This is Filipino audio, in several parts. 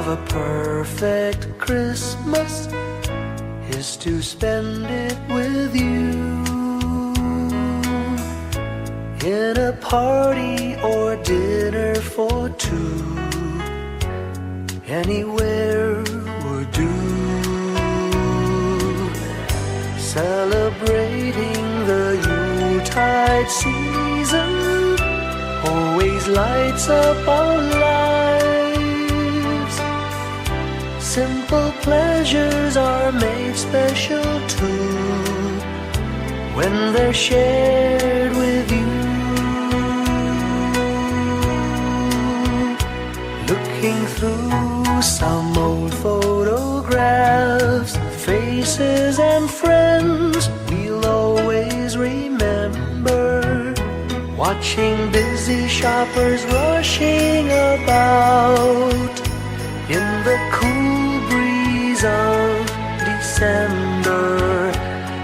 of a perfect Christmas is to spend it with you, in a party or dinner for two. Anywhere would do. Celebrating the Yuletide season always lights up our lives. Simple pleasures are made special too when they're shared with you. Looking through some old photographs, faces and friends we'll always remember. Watching busy shoppers rushing about in the cool breeze of December.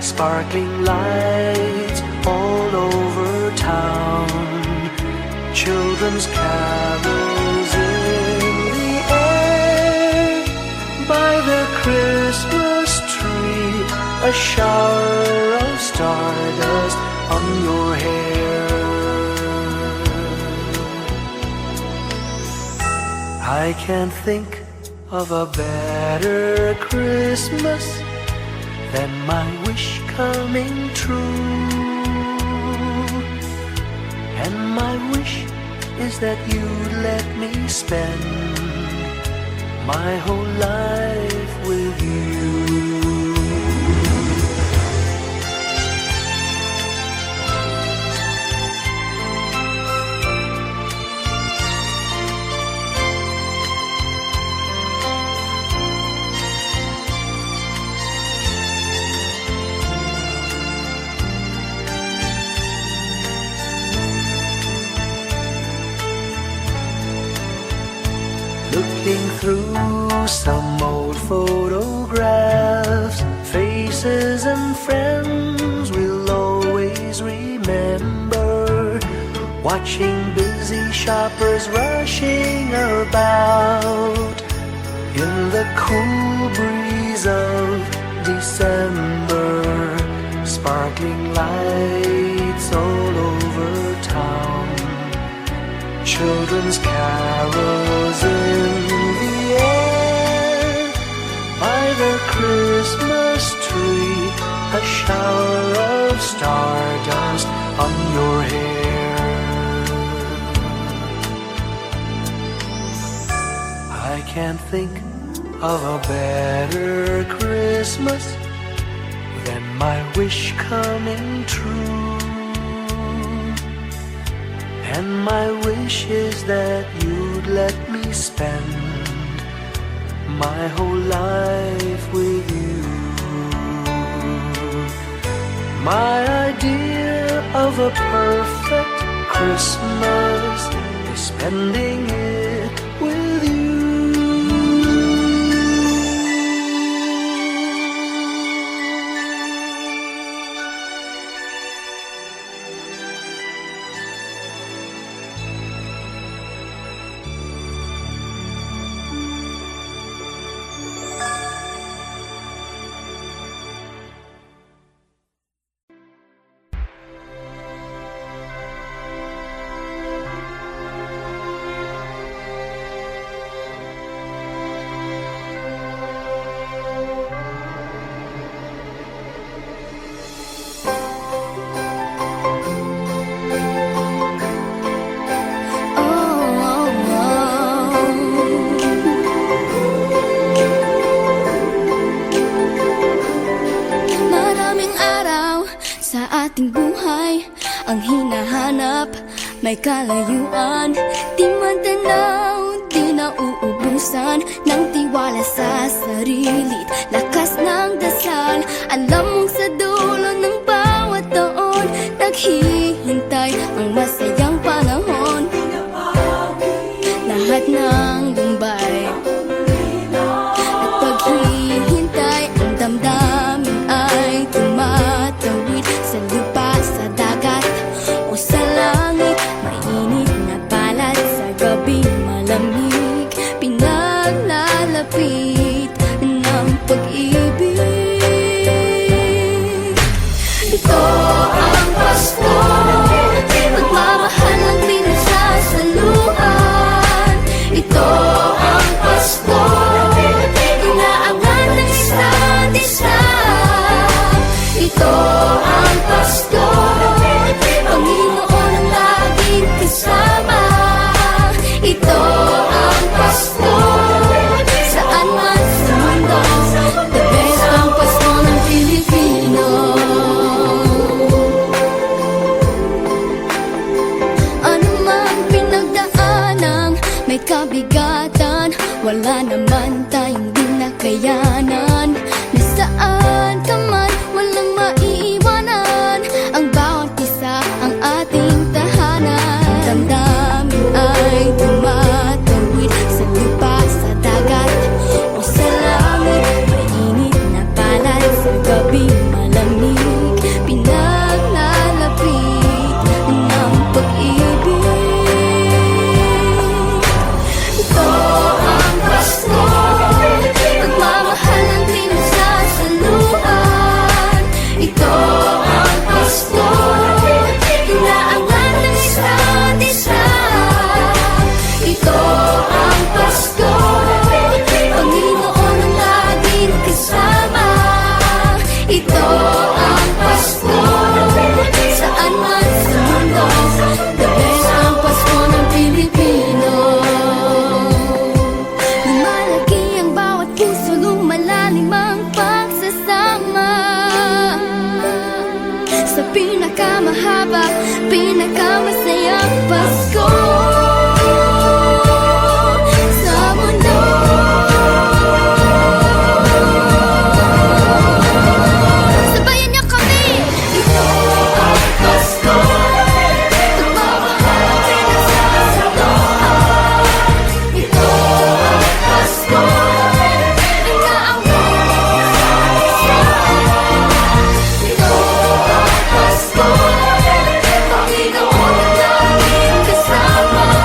Sparkling lights all over town, children's carols in the air. By the Christmas tree, a shower of stardust on your hair. I can't think of a better Christmas than my wish coming true. And my wish is that you'd let me spend my whole life with you. Looking through some old photographs, faces and friends we'll always remember. Watching busy shoppers rushing about in the cool breeze of December. Sparkling lights all over town, children's carols in the air. By the Christmas tree, a shower of stardust on your hair. I can't think of a better Christmas than my wish coming true. And my wish is that you'd let me spend my whole life with you. My idea of a perfect Christmas is spending it with you. ating buhay ang hinahanap, may kalayuan, di matanaw, di nauubusan ng tiwala sa sarili't lakas ng dasal. Alam mong sa dulo ng bawat taon, naghihintay ang masayang panahon. Lahat ng lumbay at paghihintay, ang damdamin ay tumatawid sa lupa, sa dagat o sa langit. Mainit na balat sa gabing malamig, pinaglalagay may kabigatan, wala naman tayong di nakayanan. Nasaan ka man, walang maiiwanan, ang bawat isa ang ating tahanan. Damdamin ay tumatawid sa lupa, sa dagat o sa langit. Mainit na palad sa gabi malamig, pinaglalapit ng pag-ibig. Ito ang Pasko, pagmamahal ng pinagsasaluhan. Ito ang Pasko, inaangan ng isa't isa. Ito ang Pasko, Panginoon ang laging kasama. Ito ang Pasko, saan man sa mundo, the best ang Pasko ng Pilipino. Lumalaki ang bawat puso, lumalalim ang pagsasama. Sa pinakamahaba, pinakamasayang Pasko sa mundo. Sabayan niyo kami! Ito ang Pasko, pagmamahal ang pinagsasaluhan. Ito ang Pasko, inaangat ng isa't isa. Ito ang Pasko, Panginoon ang laging kasama.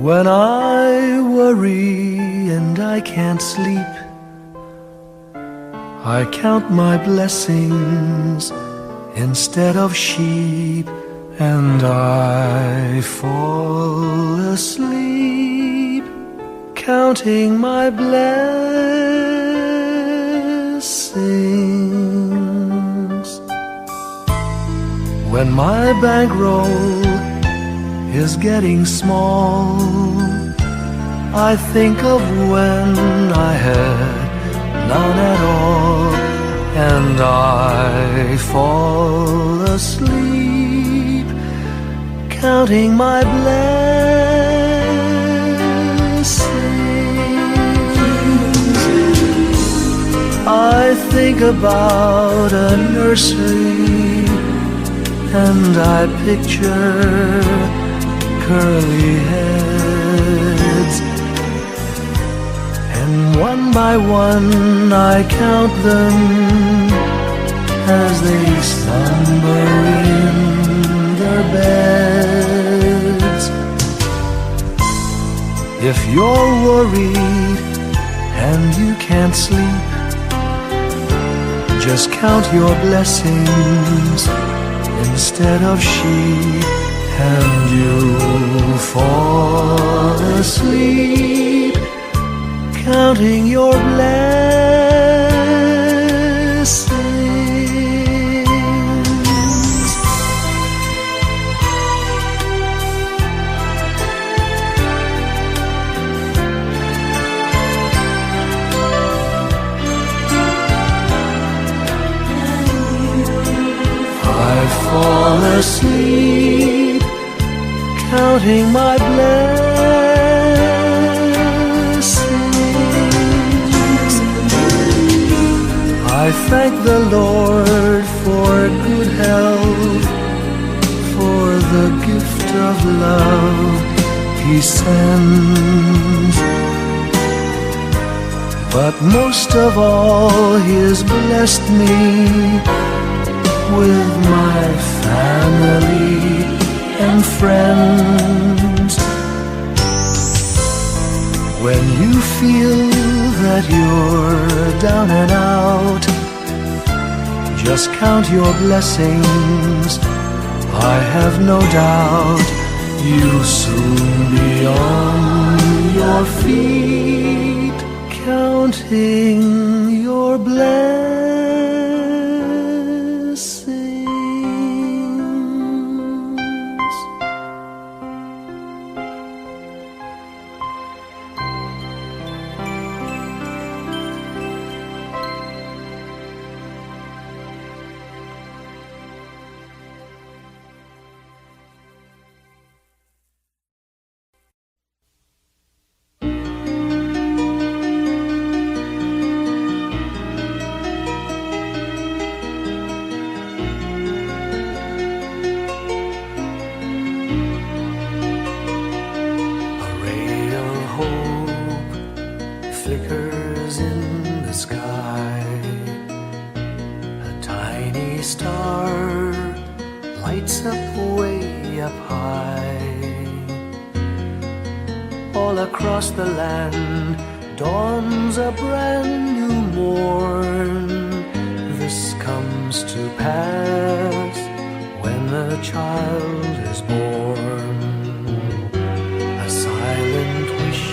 When I worry and I can't sleep, I count my blessings instead of sheep, and I fall asleep counting my blessings. When my bankroll is getting small, I think of when I had none at all, and I fall asleep counting my blessings. I think about a nursery, and I picture curly heads, and one by one I count them as they slumber in their beds. If you're worried and you can't sleep, just count your blessings instead of sheep, and you'll fall asleep counting your blessings. I fall asleep counting my blessings. I thank the Lord for good health, for the gift of love He sends, but most of all He has blessed me with my family and friends. When you feel that you're down and out, just count your blessings. I have no doubt you'll soon be on your feet, counting your blessings. Flickers in the sky, a tiny star lights up way up high. All across the land dawns a brand new morn. This comes to pass when a child is born. A silent wish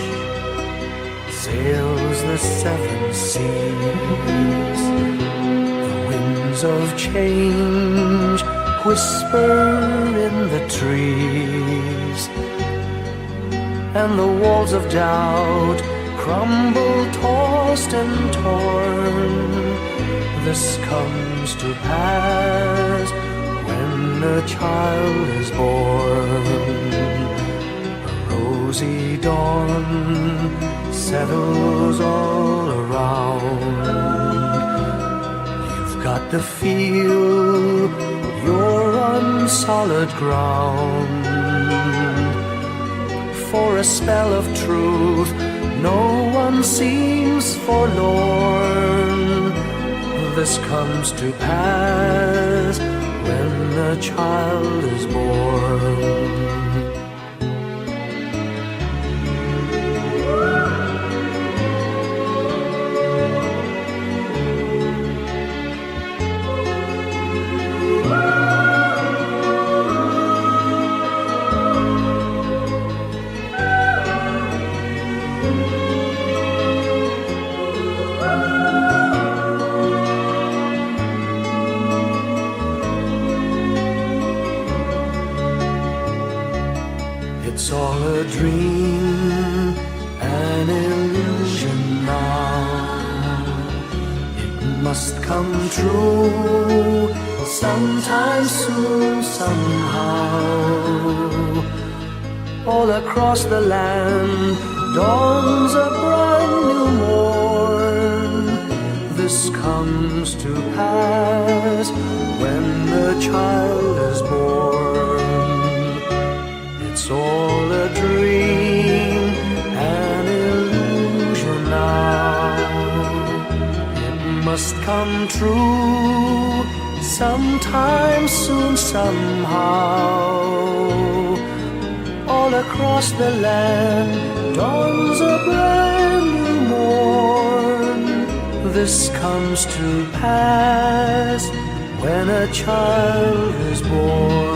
sails the seven seas. The winds of change whisper in the trees, and the walls of doubt crumble, tossed and torn. This comes to pass when a child is born. A rosy dawn settles all around. You've got to feel you're on solid ground. For a spell of truth, no one seems forlorn. This comes to pass when a child is born. a dream, an illusion now. It must come true sometime soon, somehow. All across the land dawns a brand new morn. This comes to pass when the child is born. It's all a dream, an illusion now. It must come true sometime soon, somehow. All across the land dawns a brand new morn. This comes to pass when a child is born.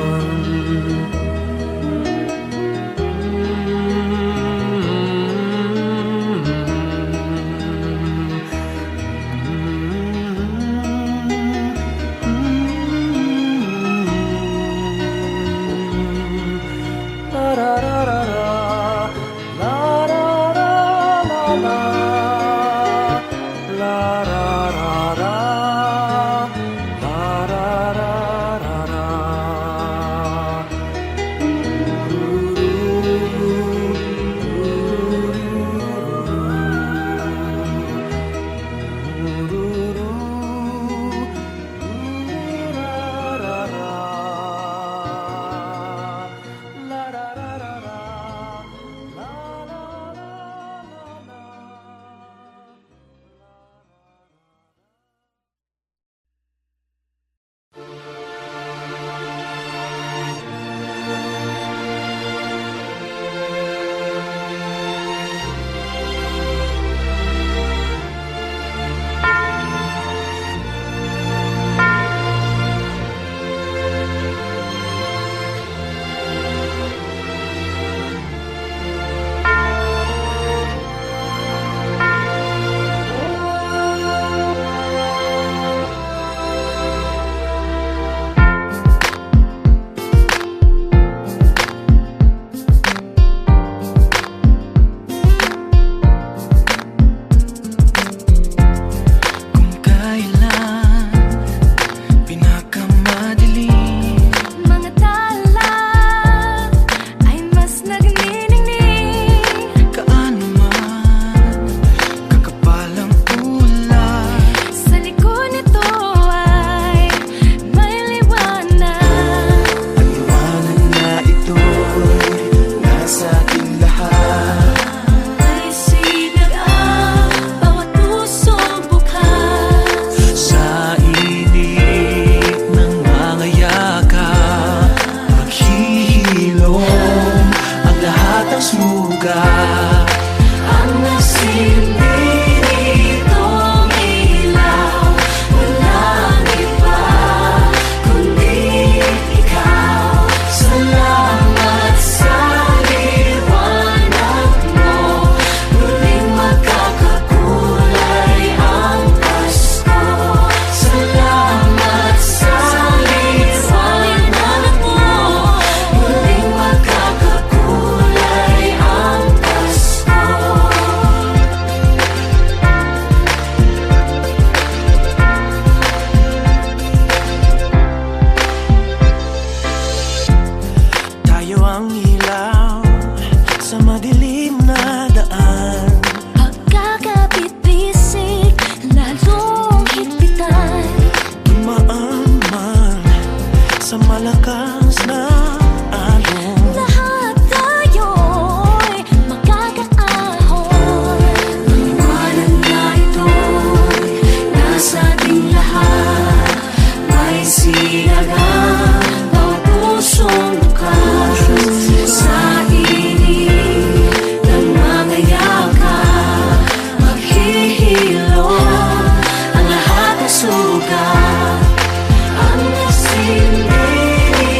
Ang nasilbi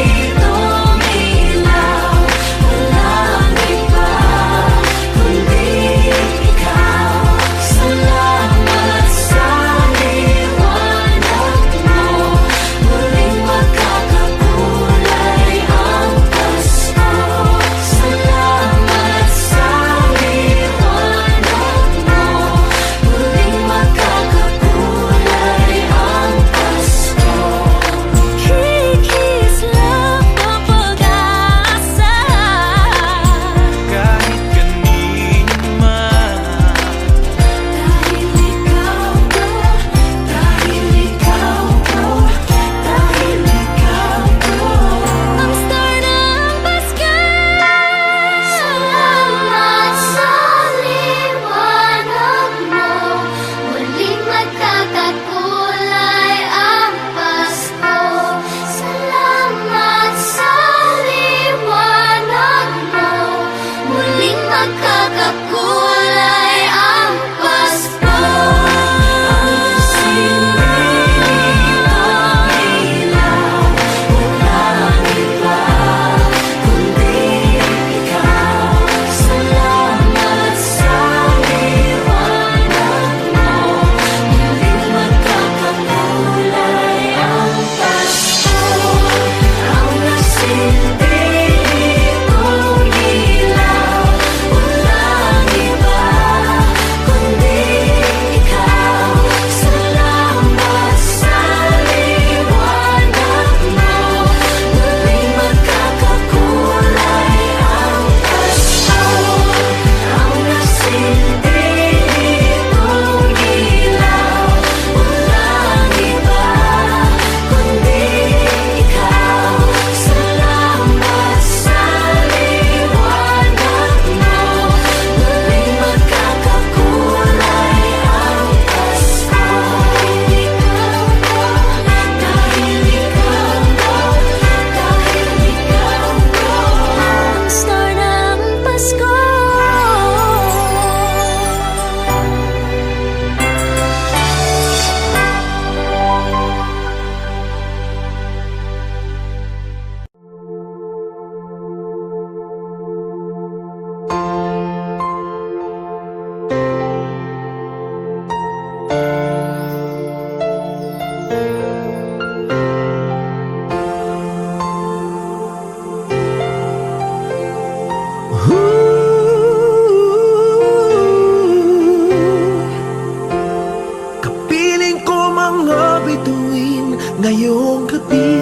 Ngayong gabi,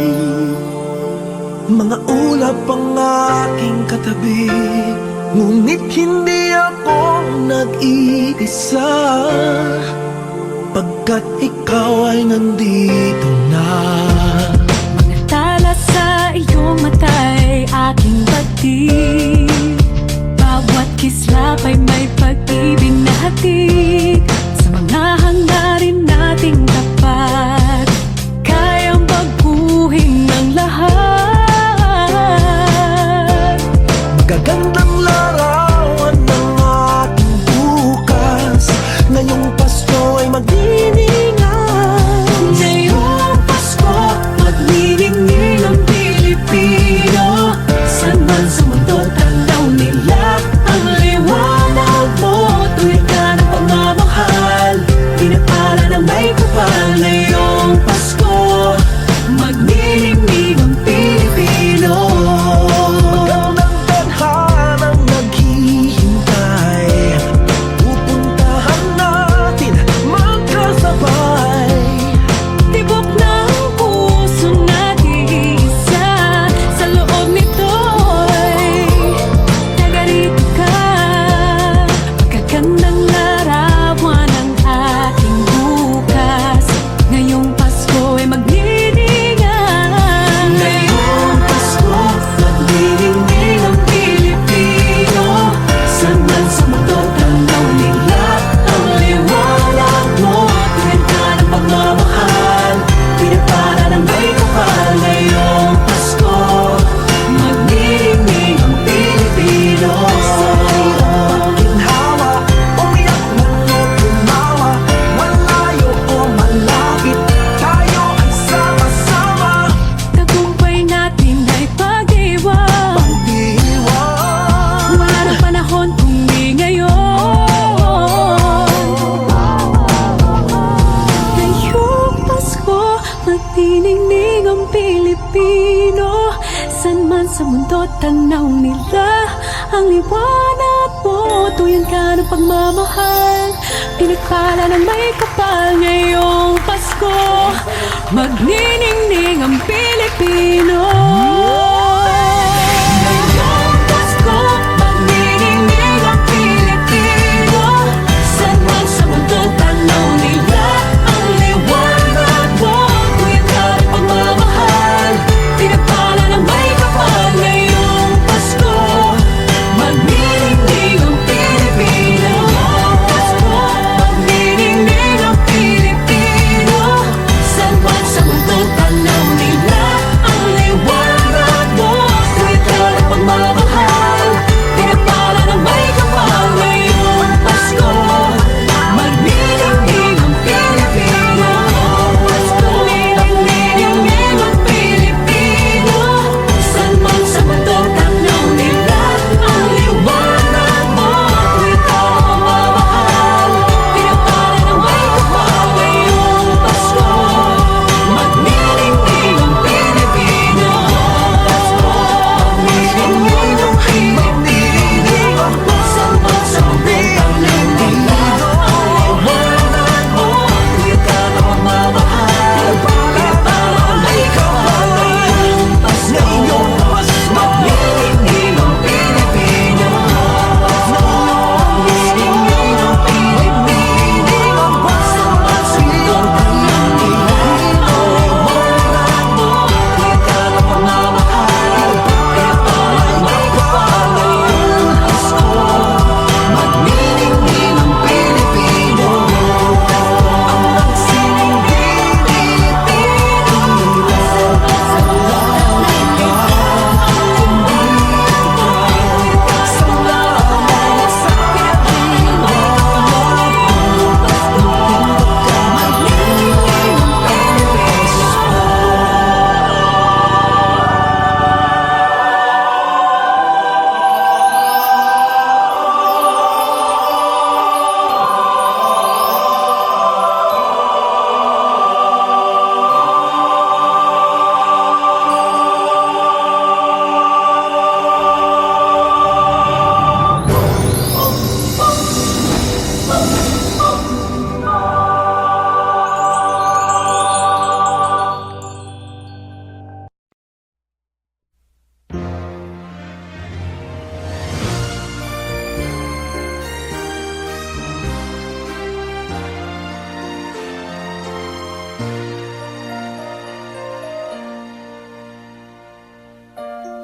mga ulap ang aking katabi, ngunit hindi ako nag-iisa, pagkat ikaw ay nandito na. Mga tala sa iyong mata'y aking batid, bawat kislap ay may pag-ibig na hatid. Sa mga hangarin nating tapat, kayang baguhin ng lahat. Magagandang larawan ng ating bukas, ngayong Pasko ay magdiningan. Ngayong Pasko, magniningning ang Pilipino. Saan man sa mundo, tanaw nila ang liwanag mo. Tuwid ka ng pagmamahal, pinapala ng may kapal. Ngayong Pasko, magniningning ang Pilipino. Magandang tadhanang naghihintay, pupuntahan natin magkasabay. Tibok ng puso nag-iisa, sa loob nito'y nagarito ka. Magagandang larawan ng ating bukas, ngayong Pasko ay magniningan. Ngayong Pasko, magniningning ang Pilipino. Saan man sa mundo, tanaw nila ang liwanag mo. Tuwid ka ng pagmamahal, pinapala ng may kapal. Ngayong Pasko, magniningning ang Pilipino. Ginhawa, umiyak man o tumawa, malayo o malapit, tayo ay sama-sama. Tagumpay natin ay pag-iwan, Pag-iwan, wala ng panahon kung di ngayon. Ngayong Pasko, magniningning ang Pilipino. Saan man sa mundo, tanaw nila ang liwanag mo. Tuyan ka ng pagmamahal, pinagpala ng may kapal. Ngayong Pasko, magniningning ang Pilipino. Ngayong Pasko, magniningning ang Pilipino. Saan man sa mundo, tanaw nila ang liwanag mo. Tuyan ka ng pagmamahal, pinagpala ng may kapal. Ngayong Pasko, magniningning ang Pilipino. Pasko, magniningning ang Pilipino. Saan man sa mundo, tanaw nila ang liwanag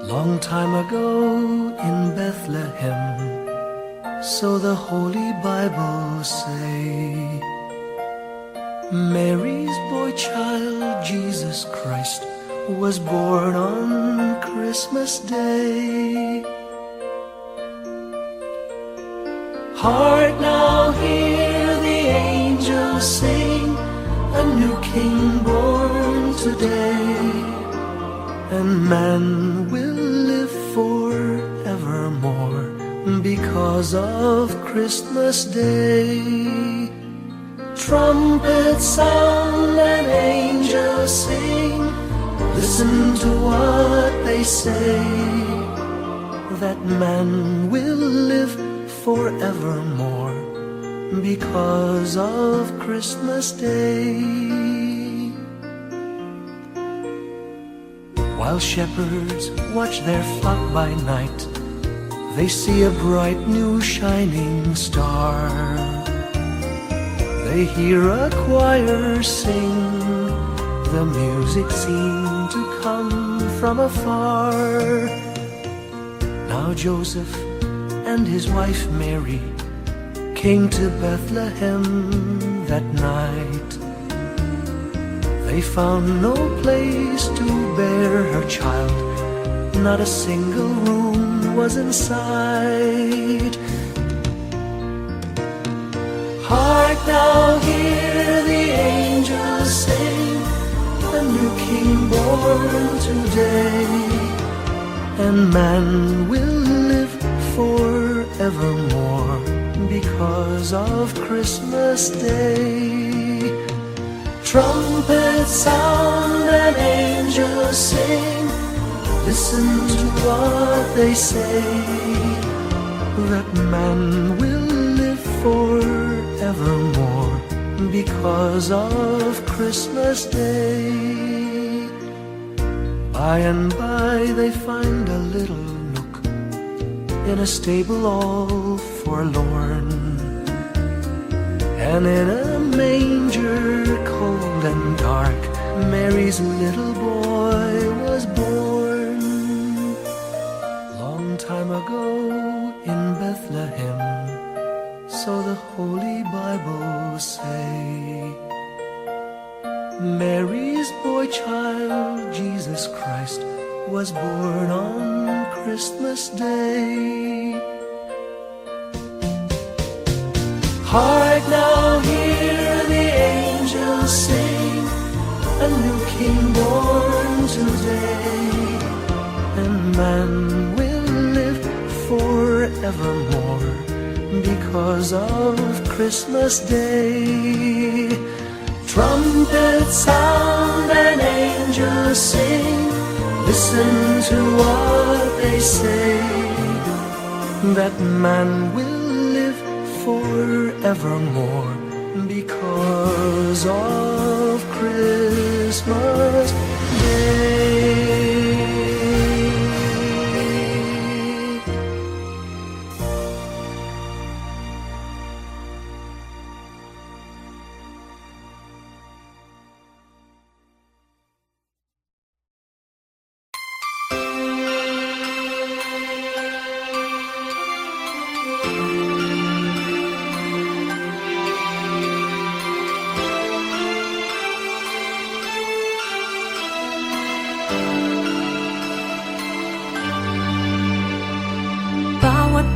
Long time ago in Bethlehem, so the Holy Bible say, Mary's boy child, Jesus Christ, was born on Christmas Day. Hark now, hear the angels sing, a new king born today, and man will live forevermore because of Christmas Day. Trumpets sound and angels sing, listen to what they say, that man will live forevermore because of Christmas Day. While shepherds watch their flock by night, they see a bright new shining star. They hear a choir sing, the music seemed to come from afar. Now Joseph and his wife Mary came to Bethlehem that night. They found no place to bear her child, not a single room was in sight. Hark now, hear the angels sing, a new king born today, and man will live forevermore because of Christmas Day. Trumpets sound and angels sing, listen to what they say, that man will live forevermore because of Christmas Day. By and by they find a little nook in a stable all forlorn, and in a manger cold and dark, Mary's little boy was born. Long time ago in Bethlehem, so the Holy Bible say, Mary's boy child, Jesus Christ, was born on Christmas Day. Hark now, hear the angels sing, a new king born today, and man will live forevermore because of Christmas Day. Trumpets sound and angels sing, listen to what they say, that man will live forevermore because of Christmas Day.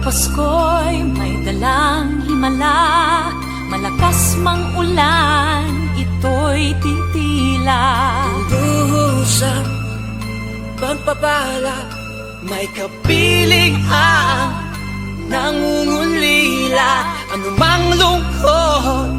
Pasko'y may dalang himala, malakas mang ulan, ito'y titila. Duhusap, pagpapala, may kapiling ang nangungulila. Anumang lungkot,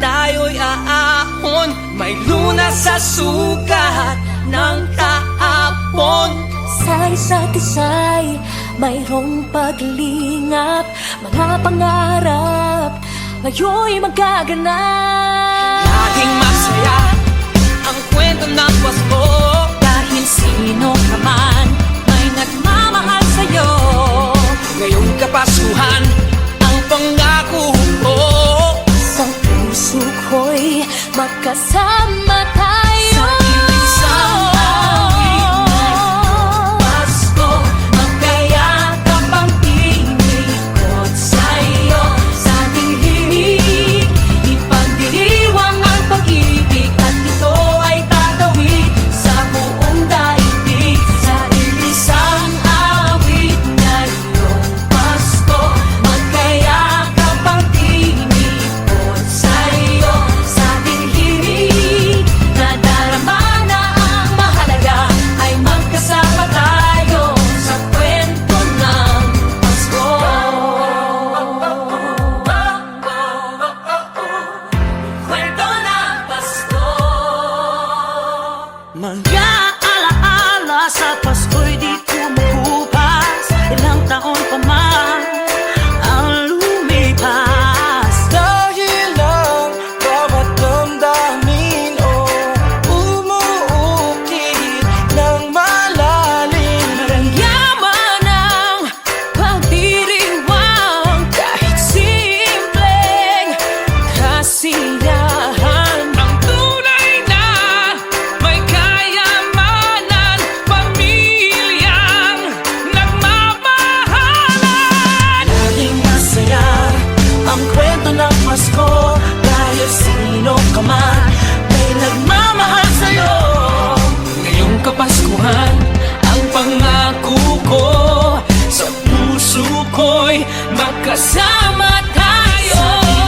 tayo'y aahon, may lunas sa sukat ng kahapon. Sa isa't isa'y mayroong paglingap, mga pangarap ngayon'y magaganap. Laging masaya ang kwento ng Pasko, Dahil sino ka man may nagmamahal sa'yo. ngayong Kapaskuhan ang pangako ko. Sa puso ko'y magkasama tayo. Sa ilisang awit ngayong Pasko, Mag-aalaala sa Pasko'y di kumukupas. Ilang taon pa man ang lumipas. Dahil ang bawat damdamin umuukit ng malalim. Maramyaman ang pagdiriwang kahit simpleng kasiyahan. Ang tunay na may kayamanan, pamilyang nagmamahalan. Laging masaya ang kwento ng Pasko. Dahil sino ka man may nagmamahal sa'yo. Ngayong Kapaskuhan, ang pangako ko sa puso ko'y magkasama tayo.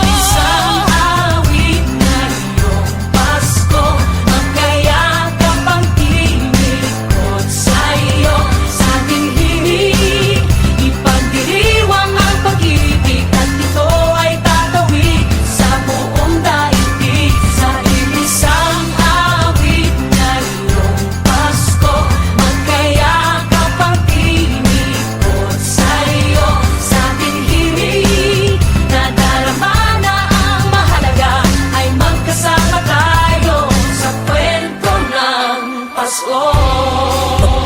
Isang awit na iyong Pasko, magkayakap ang tinikot sa'yo. Sa ating himig, ipagdiriwang ang pag-ibig, at ito ay tatawid sa buong daigdig. Sa isang awit na iyong Pasko, magkayakap ang tinikot sa'yo. Sa ating himig, nadarama na ang mahalaga, ay magkasama tayo sa kwento ng Pasko.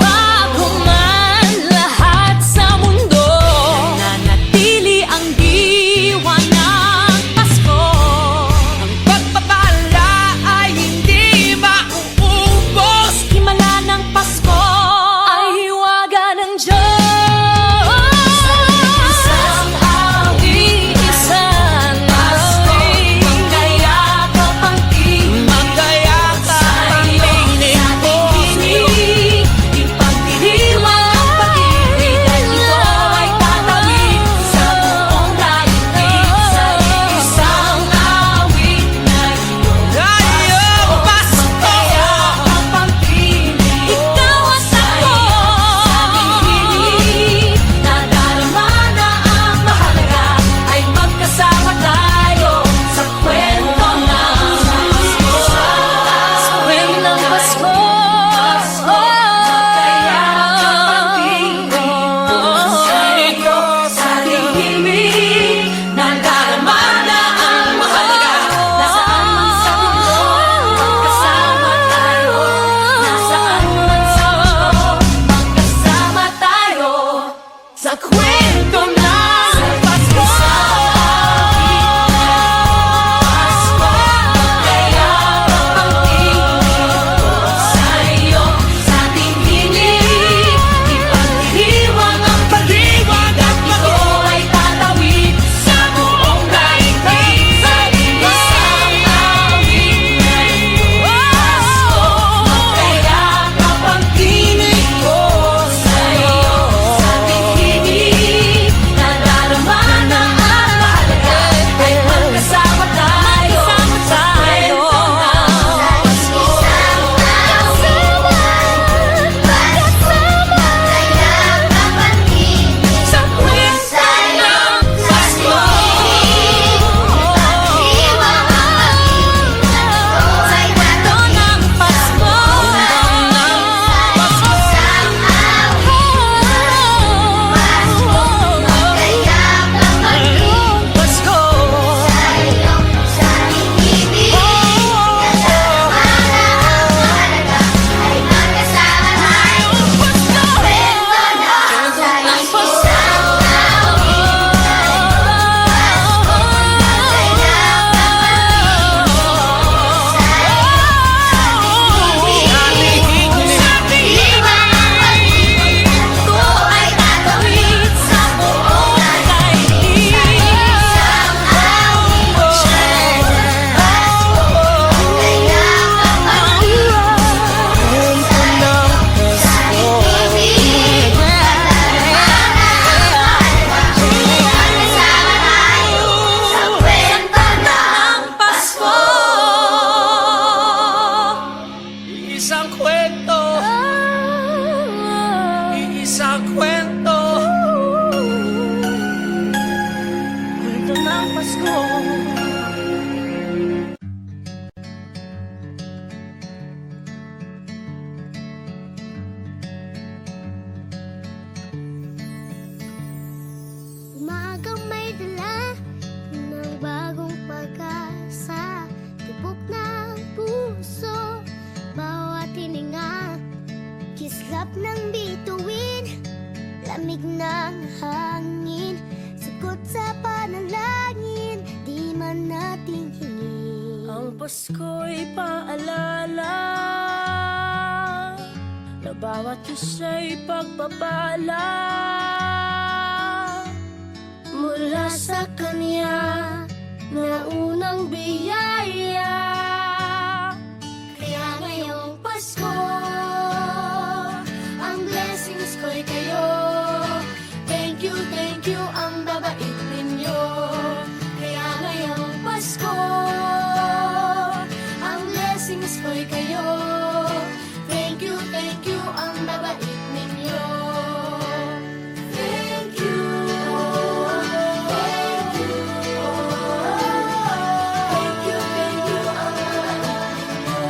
Bago man lahat sa mundo, nananatili ang diwa ng Pasko. Ang pagpapala ay hindi mauubos. Himala ng Pasko ay hiwaga ng Diyos. Isang awit, isang awit, magkayakap ang tinig, Magkayakap ang tinig ko. Sikap ng bituin, lamig ng hangin, sagot sa panalangin, di man natin hingin. Ang Pasko'y paalala na bawat isa'y pagpapala Mula sa Kanya na unang biyaya. Kaya ngayong Pasko, ang blessings ko'y kayo. Thank you, ang babait ninyo. Kaya ngayong Pasko, ang blessings ko'y kayo. Thank you, ang babait ninyo. Thank you, thank you, thank you, ang babait ninyo.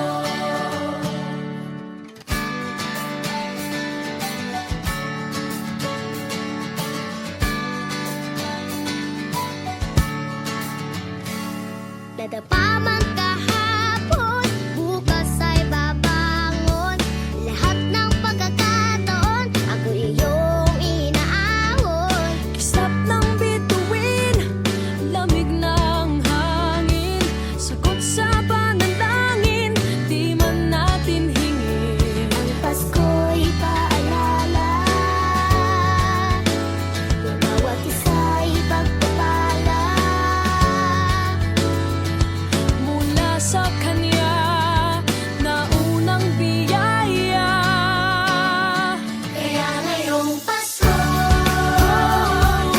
Dadapa man kahapon, bukas ay babangon. Lahat ng pagkakataon, ako iyong inaahon. Kisap ng bituin, lamig ng hangin, sagot sa panalangin, di man natin hingin. Ang Pasko'y paalala na bawat isa'y pagpapala. Mula sa Kanya na unang biyaya. Kaya ngayong Pasko,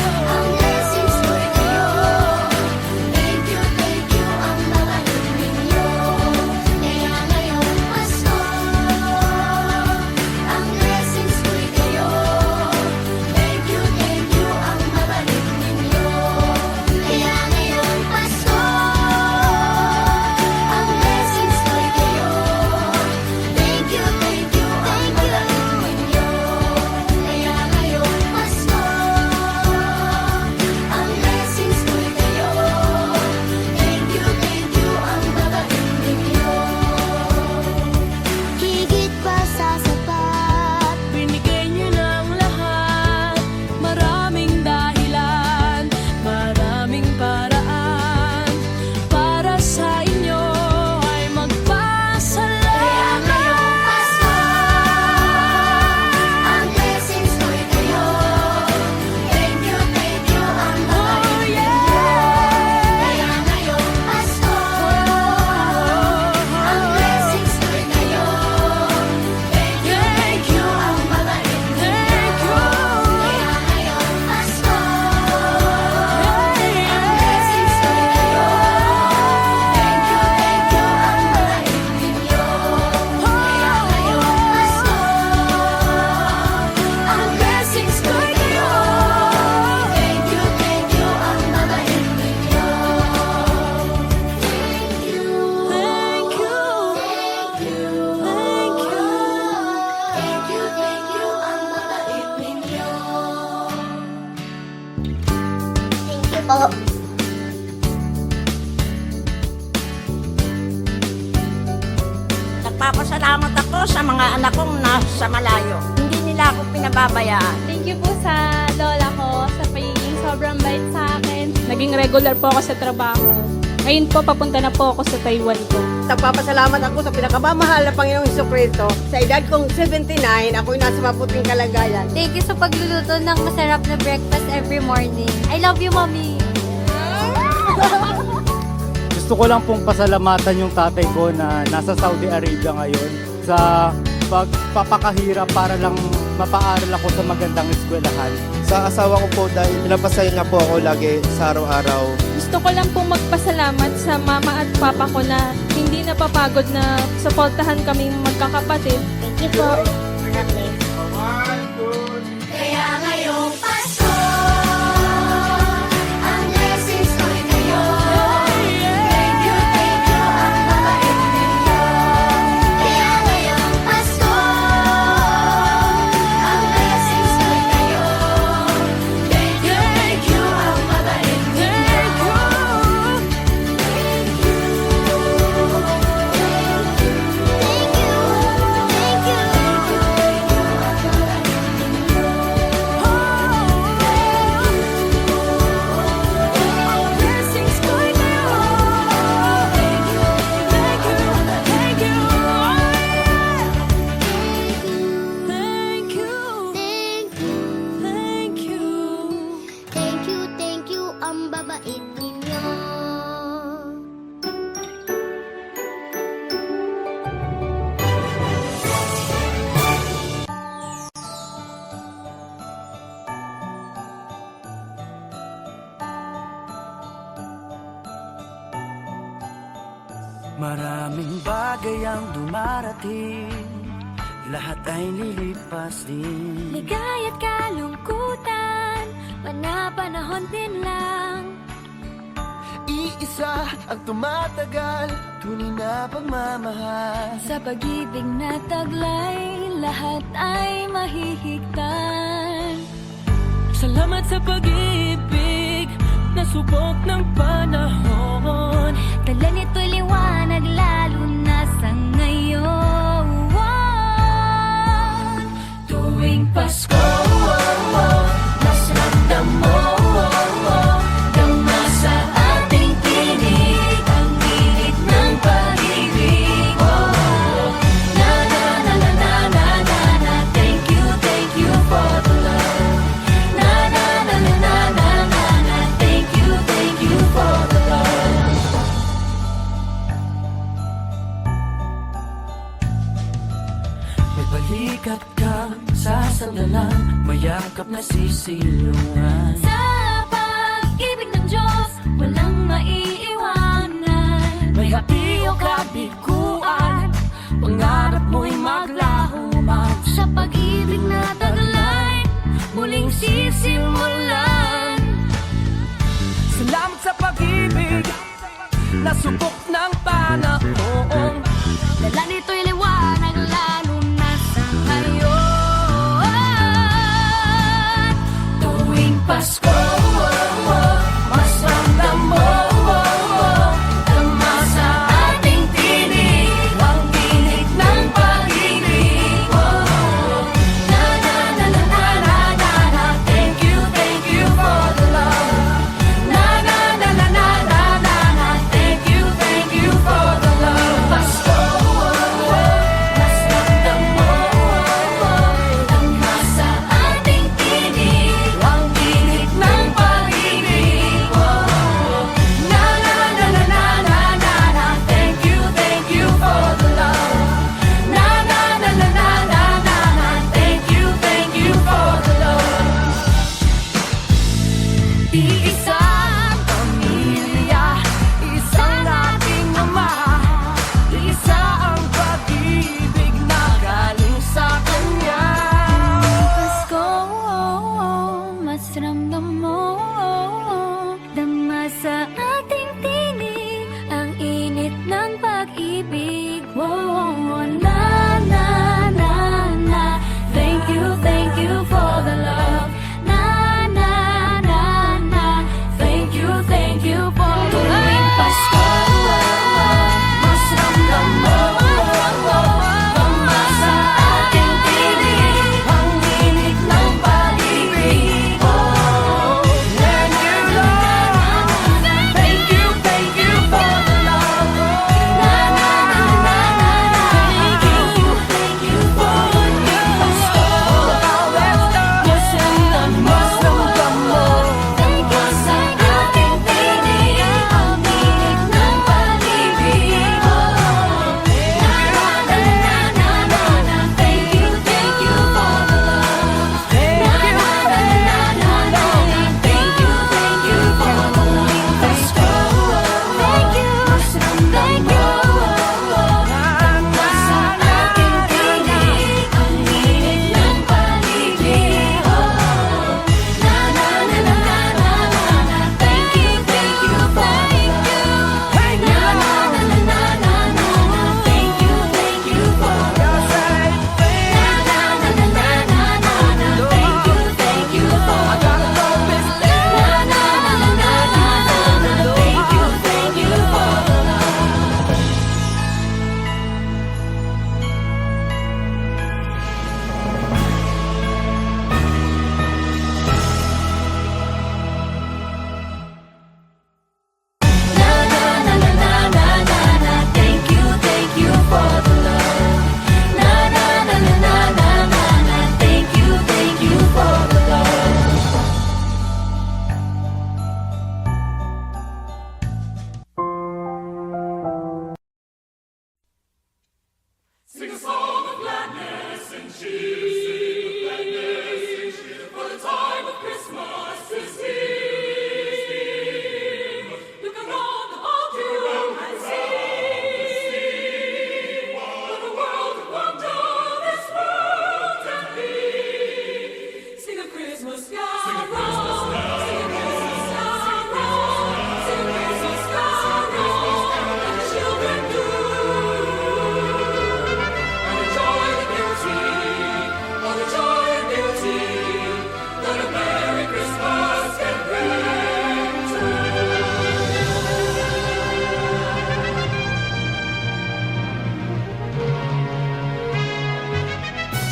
ang blessings ko'y kayo. Thank you, ang babait ninyo. Kaya ngayong Pasko, ang blessings ko'y kayo. Thank you, ang babait ninyo. Kaya ngayong Pasko, ang blessings ko'y kayo. Thank you, ang babait ninyo. Kaya ngayong Pasko, ang blessings ko'y kayo. Thank you, ang babait ninyo. Higit pa sa sapat, Binigay niyo ng lahat, maraming dahilan, maraming paraan, para sa inyo ay magpasalamat. kaya ngayong Pasko, ang blessings ko'y kayo. Thank you, ang babait ninyo. Kaya ngayong Pasko, ang blessings ko'y kayo. Thank you, ang babait ninyo. Kaya ngayong Pasko, ang blessings ko'y kayo. Thank you, ang babait ninyo. Kaya ngayong Pasko, ang blessings ko'y kayo. Thank you, ang babait ninyo. Thank you, Thank you, thank you, thank you. thank you, ang babait ninyo. Thank you po. Nagpapasalamat ako sa mga anak kong nasa malayo. Hindi nila ako pinababayaan. Thank you po sa lola ko sa pagiging sobrang bait sa akin. Naging regular po ako sa trabaho. Ngayon po, papunta na po ako sa Taiwan po. Nagpapasalamat ako sa pinakamamahal na Panginoong Hesukristo. Sa edad kong 79, ako'y nasa maputing kalagayan. Thank you sa pagluluto ng masarap na breakfast every morning. I love you, Mommy! Gusto ko lang pong pasalamatan yung tatay ko na nasa Saudi Arabia ngayon sa pagpapakahirap para lang mapaaral ako sa magandang eskwelahan. Sa asawa ko po dahil pinapasaya niya po ako lagi sa araw-araw. Gusto ko lang pong magpasalamat sa mama at papa ko na hindi napapagod na suportahan kaming magkakapatid. Thank you po. Kaya ngayong Pasko, ang blessings ko'y kayo. Thank you, ang babait ninyo. Kaya ngayong Pasko, ang blessings ko'y kayo. Thank you, ang babait ninyo. Thank you, thank you, thank you, bagay ang dumarating, lahat ay lilipas din. Ligaya't kalungkutan, panapanahon din lang. Iisa ang tumatagal, tunay na pagmamahal. Sa pag-ibig na taglay, lahat ay mahihigtan. Salamat sa pag-ibig na subok ng panahon. Dala nito'y liwanag lalo na sa ngayon. Tuwing Pasko, mas ramdam mo dama sa ating tinig ang init ng pag-ibig. Na na na na na na na na. Thank you for the love. Na na na na na na na na. Thank you for the love. May balikat kang sasandalan, mayakap na sisilungan. Sa pag-ibig ng Diyos, walang maiiwanan. May hati o kabiguan, pangarap mo'y maglaho man. Sa pag-ibig na taglay, muling sisimulan. Salamat sa pag-ibig na subok ng panahon. Dala nito'y liwanag lalo na sa ngayon. Tuwing Pasko, mas ramdam mo dama sa ating tinig ang tinig ng pag-ibig. Na na na na na na na na. Thank you for the love. Na na na na na na na na. Thank you for the love. Pasko, mas ramdam mo dama sa ating tinig ang tinig ng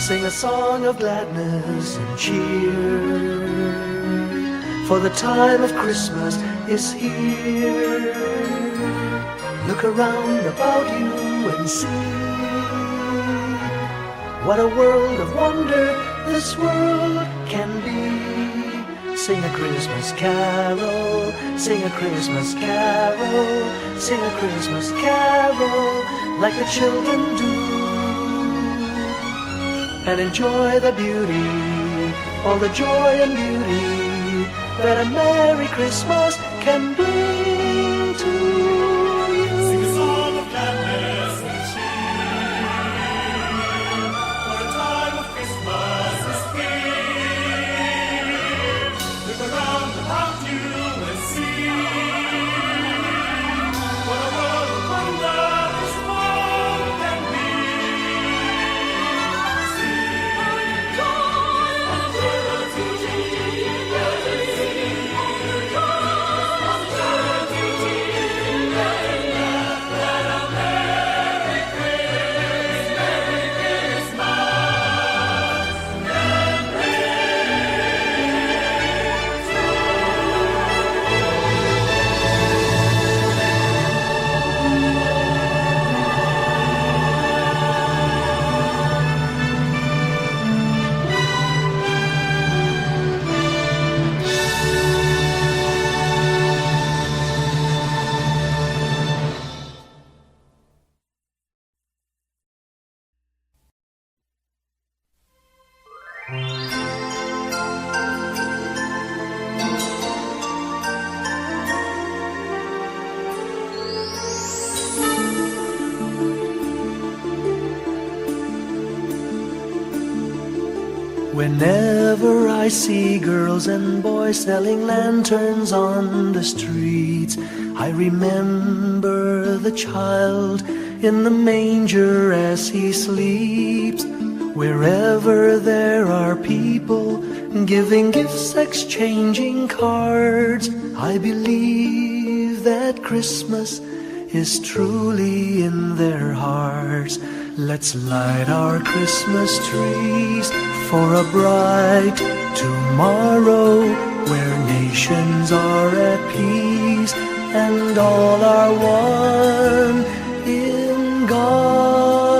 Sing a song of gladness and cheer, for the time of Christmas is here. Look around about you and see what a world of wonder this world can be. Sing a Christmas carol, sing a Christmas carol, sing a Christmas carol like the children do, and enjoy the beauty, all the joy and beauty that a Merry Christmas can bring to you. Sing a song of gladness and cheer, for the time of Christmas is here. Look around about you and see what a world of wonder this world can be. Whenever I see girls and boys selling lanterns on the streets, I remember the child in the manger as he sleeps. Wherever there are people giving gifts, exchanging cards, I believe that Christmas is truly in their hearts. Let's light our Christmas trees for a bright tomorrow, where nations are at peace and all are one in God.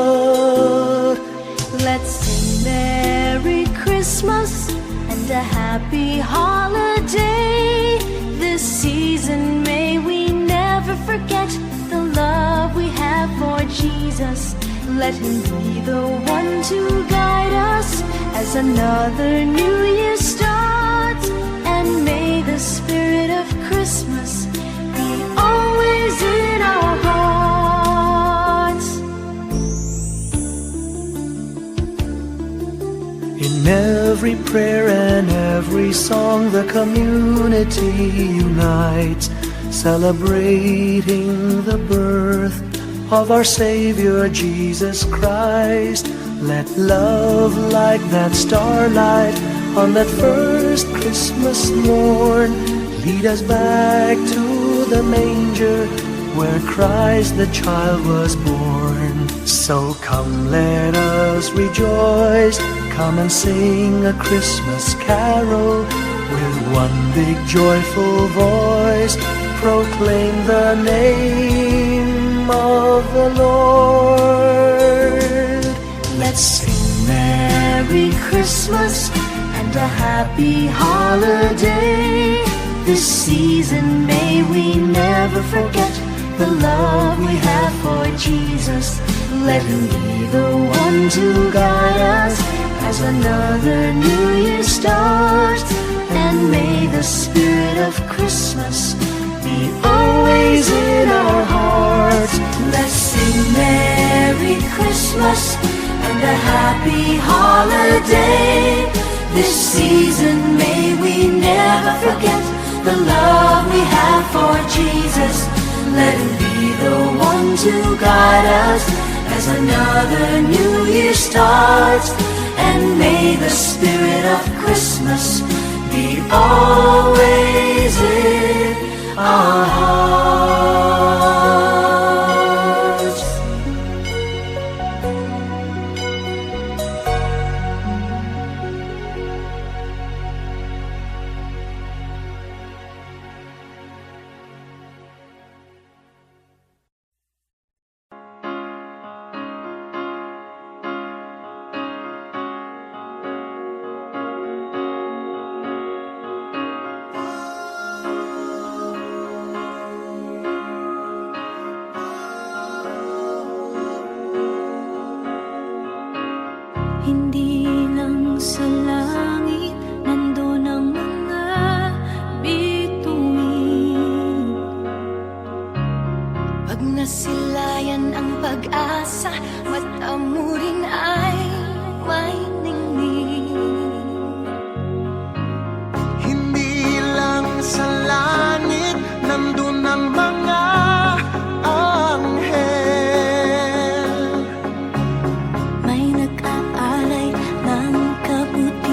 Let's sing Merry Christmas and a happy holiday. This season may we never forget the love we have for Jesus. Let him be the one to guide us as another new year starts. And may the spirit of Christmas be always in our hearts. In every prayer and every song, the community unites, celebrating the birth of our Savior Jesus Christ. Let love like that starlight on that first Christmas morn lead us back to the manger where Christ the child was born. So come, let us rejoice, come and sing a Christmas carol with one big joyful voice, proclaim the name of the Lord. Let's sing Merry Christmas and a happy holiday. This season may we never forget the love we have for Jesus. Let him be the one to guide us as another new year starts. And may the spirit of Christmas be always in our hearts. Let's sing Merry Christmas and a happy holiday. This season may we never forget the love we have for Jesus. Let him be the one to guide us as another new year starts. And may the spirit of Christmas be always in our hearts. Hindi lang sa langit nandun ang mga bituin. Pag nasilayan ang pag-asa, mata mo rin ay may ningning. Hindi lang sa langit nandun ang mga anghel. May nag-aalay ng kabuti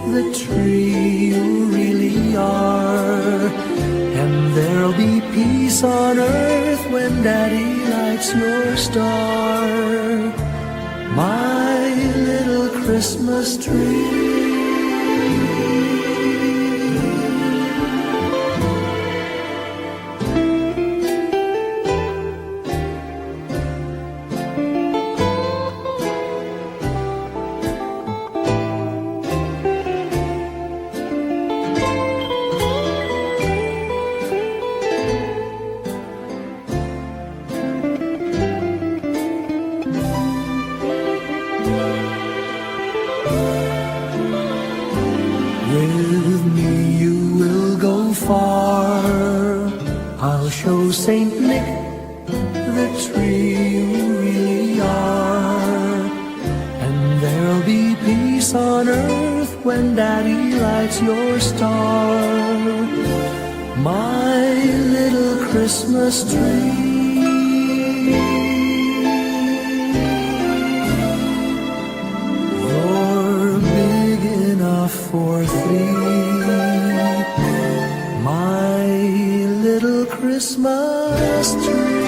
the tree you really are. And there'll be peace on earth when Daddy lights your star. My little Christmas tree. With me you will go far. I'll show Saint Nick the tree you really are. And there'll be peace on earth when Daddy lights your star. My little Christmas tree. For three, my little Christmas tree.